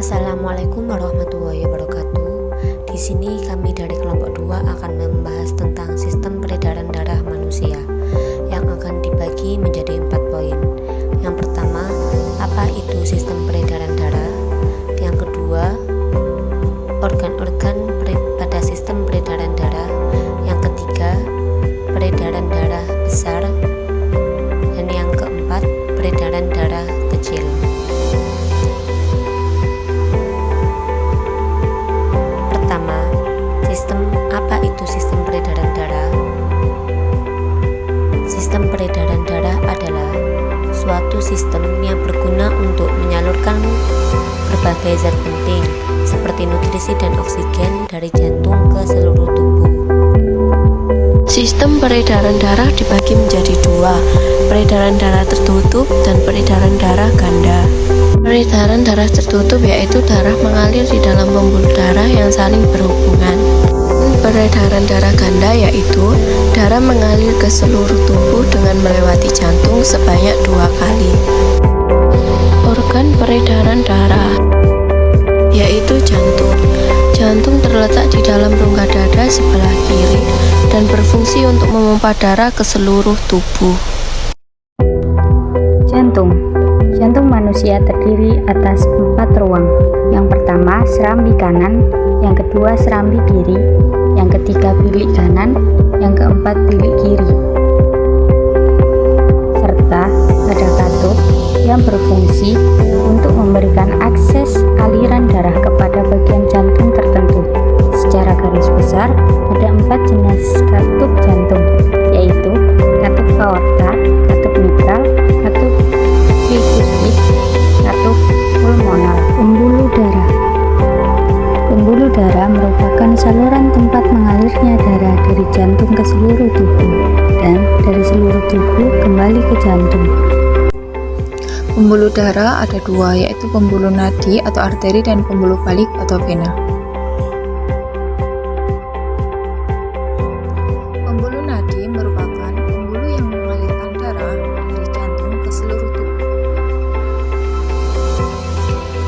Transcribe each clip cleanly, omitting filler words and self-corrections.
Assalamualaikum warahmatullahi wabarakatuh. Di sini kami dari kelompok 2 akan membahas tentang sistem peredaran darah manusia yang akan dibagi menjadi 4 poin. Yang pertama, apa itu sistem peredaran darah? Yang kedua, organ-organ pada sistem peredaran darah. Yang ketiga, peredaran darah besar. Dan yang keempat, peredaran darah kecil. Apa itu sistem peredaran darah? Sistem peredaran darah adalah suatu sistem yang berguna untuk menyalurkan berbagai zat penting seperti nutrisi dan oksigen dari jantung ke seluruh tubuh. Sistem peredaran darah dibagi menjadi 2, peredaran darah tertutup dan peredaran darah ganda. Peredaran darah tertutup yaitu darah mengalir di dalam pembuluh darah yang saling berhubungan. Peredaran darah ganda yaitu darah mengalir ke seluruh tubuh dengan melewati jantung sebanyak 2 kali. Organ peredaran darah yaitu jantung. Jantung terletak di dalam rongga dada sebelah kiri dan berfungsi untuk memompa darah ke seluruh tubuh. Jantung manusia terdiri atas 4 ruang. Yang pertama serambi kanan, yang kedua serambi kiri, yang ketiga bilik kanan, yang keempat bilik kiri, serta ada katup yang berfungsi untuk memberikan akses aliran darah kepada bagian jantung tertentu. Secara garis besar ada 4 jenis katup jantung, yaitu katup aorta, katup mitral, katup tricuspid, katup pulmonal. Pembuluh darah merupakan saluran tempat mengalirnya darah dari jantung ke seluruh tubuh dan dari seluruh tubuh kembali ke jantung. Pembuluh darah ada 2, yaitu pembuluh nadi atau arteri dan pembuluh balik atau vena. Pembuluh nadi merupakan pembuluh yang mengalirkan darah dari jantung ke seluruh tubuh.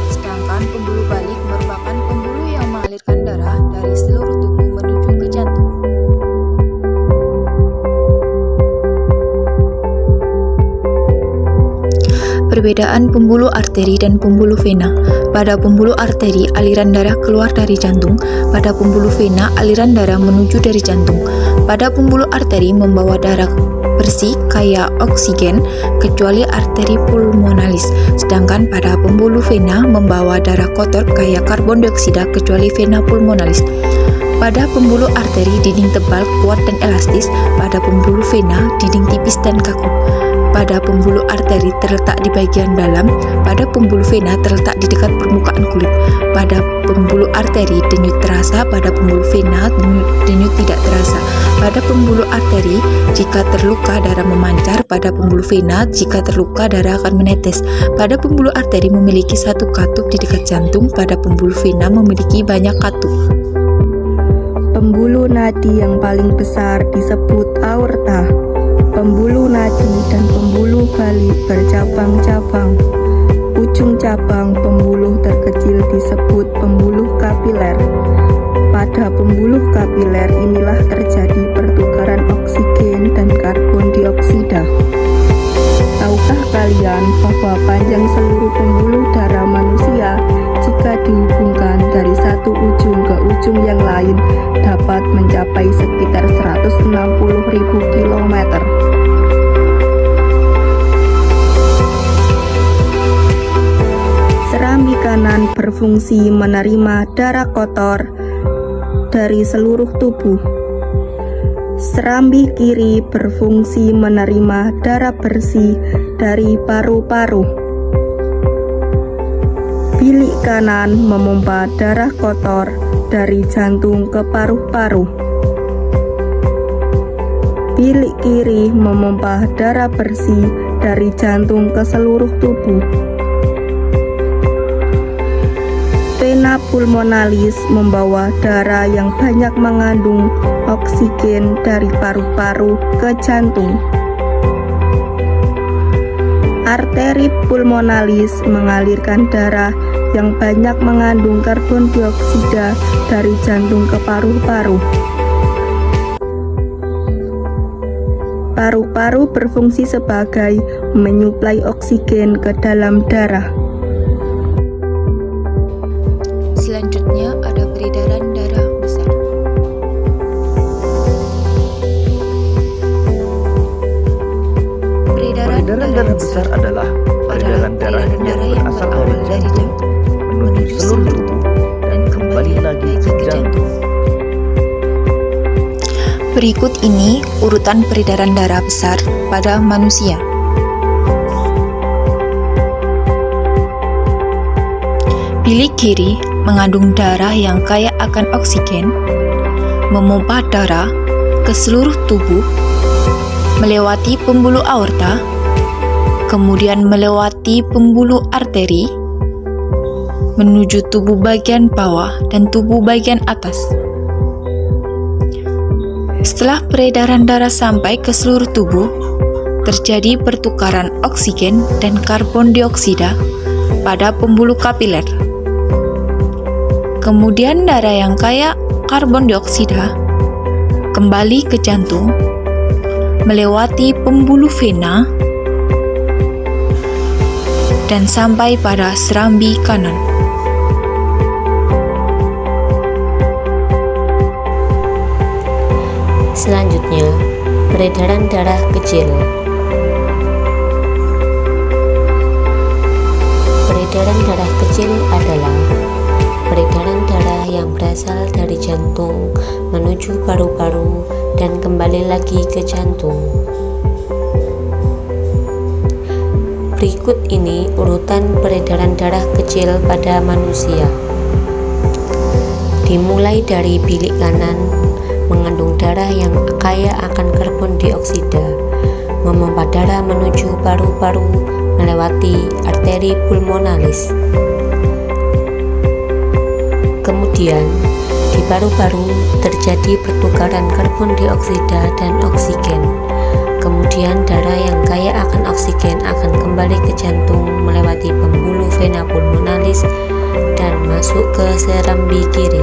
Sedangkan pembuluh balik merupakan pembuluh yang mengalirkan darah dari seluruh tubuh menuju ke jantung. Perbedaan pembuluh arteri dan pembuluh vena. Pada pembuluh arteri, aliran darah keluar dari jantung. Pada pembuluh vena, aliran darah menuju dari jantung. Pada pembuluh arteri membawa darah bersih kaya oksigen, kecuali arteri pulmonalis. Sedangkan pada pembuluh vena membawa darah kotor kaya karbon dioksida, kecuali vena pulmonalis. Pada pembuluh arteri, dinding tebal, kuat dan elastis. Pada pembuluh vena, dinding tipis dan kaku. Pada pembuluh arteri terletak di bagian dalam, pada pembuluh vena terletak di dekat permukaan kulit. Pada pembuluh arteri denyut terasa, pada pembuluh vena denyut tidak terasa. Pada pembuluh arteri, jika terluka darah memancar. Pada pembuluh vena, jika terluka darah akan menetes. Pada pembuluh arteri memiliki 1 katup di dekat jantung. Pada pembuluh vena memiliki banyak katup. Pembuluh nadi yang paling besar disebut aorta. Pembuluh nadi dan pembuluh balik bercabang-cabang. Ujung cabang pembuluh terkecil disebut pembuluh kapiler. Pada pembuluh kapiler inilah terjadi pertukaran oksigen dan karbon dioksida. Tahukah kalian bahwa panjang seluruh pembuluh darah manusia jika dihubungkan dari satu ujung ke ujung yang lain dapat mencapai sekitar 160.000 km. Serambi kanan berfungsi menerima darah kotor dari seluruh tubuh. Serambi kiri berfungsi menerima darah bersih dari paru-paru. Bilik kanan memompa darah kotor dari jantung ke paru-paru. Bilik kiri memompa darah bersih dari jantung ke seluruh tubuh. Vena pulmonalis membawa darah yang banyak mengandung oksigen dari paru-paru ke jantung. Arteri pulmonalis mengalirkan darah yang banyak mengandung karbon dioksida dari jantung ke paru-paru. Paru-paru berfungsi sebagai menyuplai oksigen ke dalam darah. Selanjutnya ada peredaran darah besar. Peredaran darah besar adalah peredaran darah yang berasal dari jantung menuju seluruh tubuh dan kembali lagi ke jantung. Berikut ini urutan peredaran darah besar pada manusia. Bilik kiri mengandung darah yang kaya akan oksigen, memompa darah ke seluruh tubuh, melewati pembuluh aorta, kemudian melewati pembuluh arteri, menuju tubuh bagian bawah dan tubuh bagian atas. Setelah peredaran darah sampai ke seluruh tubuh, terjadi pertukaran oksigen dan karbon dioksida pada pembuluh kapiler. Kemudian darah yang kaya karbon dioksida kembali ke jantung, melewati pembuluh vena, dan sampai pada serambi kanan. Selanjutnya, peredaran darah kecil. Peredaran darah kecil adalah peredaran darah yang berasal dari jantung menuju paru-paru dan kembali lagi ke jantung. Berikut ini urutan peredaran darah kecil pada manusia. Dimulai dari bilik kanan, mengandung darah yang kaya akan karbon dioksida, memompa darah menuju paru-paru melewati arteri pulmonalis. Kemudian, di paru-paru terjadi pertukaran karbon dioksida dan oksigen. Kemudian darah yang kaya akan oksigen akan kembali ke jantung melewati pembuluh vena pulmonalis dan masuk ke serambi kiri.